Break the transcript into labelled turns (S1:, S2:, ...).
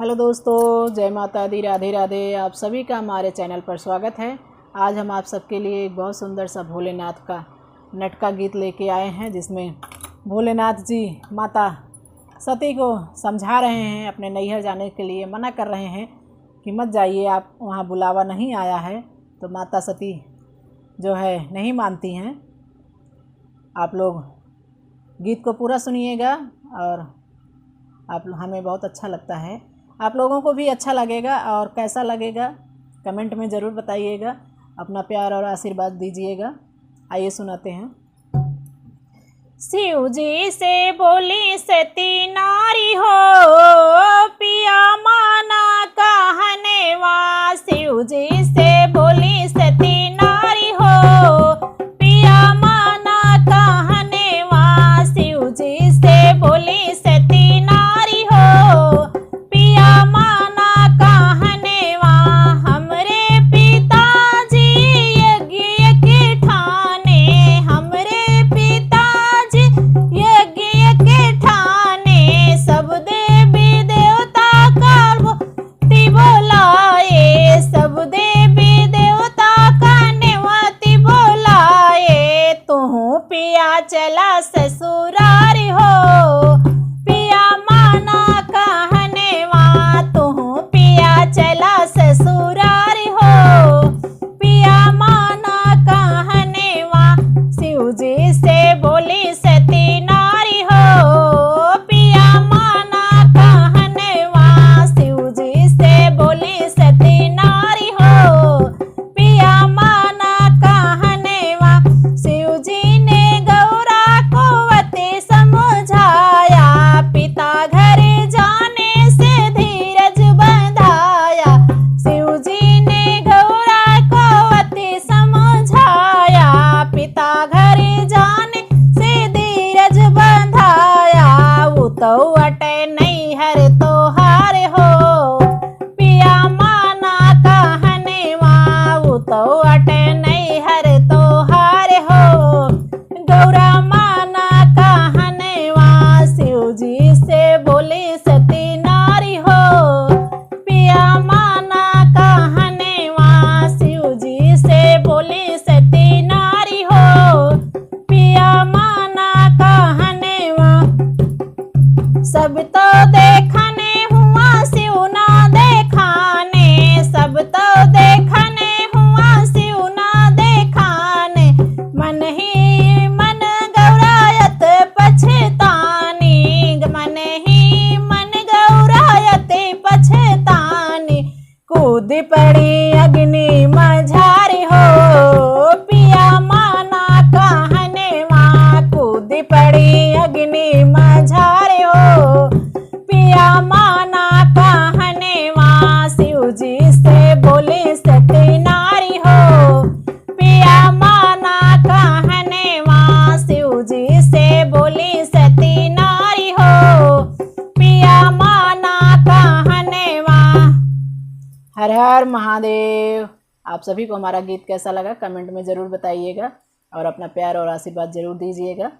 S1: Hello दोस्तों, जय माता दी, राधे राधे। आप सभी का हमारे चैनल पर स्वागत है। आज हम आप सबके लिए एक बहुत सुंदर सा भोलेनाथ का नटका गीत लेके आए हैं, जिसमें भोलेनाथ जी माता सती को समझा रहे हैं, अपने नैहर जाने के लिए मना कर रहे हैं कि मत जाइए, आप वहाँ बुलावा नहीं आया है। तो माता सती जो है नहीं मानती हैं। आप लोग गीत को पूरा सुनिएगा और हमें बहुत अच्छा लगता है, आप लोगों को भी अच्छा लगेगा। और कैसा लगेगा कमेंट में ज़रूर बताइएगा, अपना प्यार और आशीर्वाद दीजिएगा। आइए सुनाते हैं।
S2: शिव जी से बोली सती नारी हो, पिया माना कहने वा। शिव जी से बोली सती नारी हो, पिया माना कहने वा। शिव जी से बोली सती नारी हो, पिया माना कहने वा। हमरे पिताजी यज्ञ के ठाने, हमरे पिताजी यज्ञ के ठाने। सब देवी देवता का ति बोलाए, सब देवी देवता का नेवती बोलाए। तू पिया चला ससुरारी हो, पिया माना कहने वा। तू पिया चला ससुरारी हो, पिया माना कहने वा। शिव जी से बोली सती नारी हो, पिया माना कहने वा। शिव जी से बोली सती नारी हो, पिया माना कहने वा। शिव जी ने गौरा को अति समझाया, पिता घर जाने से धीरज बंधाया। शिव जी ने गौरा को अति समझाया, पिता घर जाने से धीरज बंधाया। वो तो अटे नहीं हर तो हार हो, पिया माना कहने वा। वो तो अटे नहीं हर तो हार हो, गौरा माना कहने वा। शिव जी से बोली सती नारी हो, पिया माना कहने वा। शिव जी से बोली सती नारी हो, पिया माना कहने वा। सब तो देखने हुआ शिव ना देखाने, सब तो देखने हुआ शिव ना देखाने। मन ही मन गौरायत पछतानी, मन ही मन गौरायत पछतानी। कूद पड़ी अग्नि मझारी हो, पिया माना कहने वा। कूद पड़ी अग्नि मझारी हो, पिया माना कहने वा। शिव जी से बोली सती नारी हो, पिया माना कहने वा। शिव जी से बोली सती नारी हो, पिया माना कहने वा।
S1: हर हर महादेव। आप सभी को हमारा गीत कैसा लगा कमेंट में ज़रूर बताइएगा और अपना प्यार और आशीर्वाद ज़रूर दीजिएगा।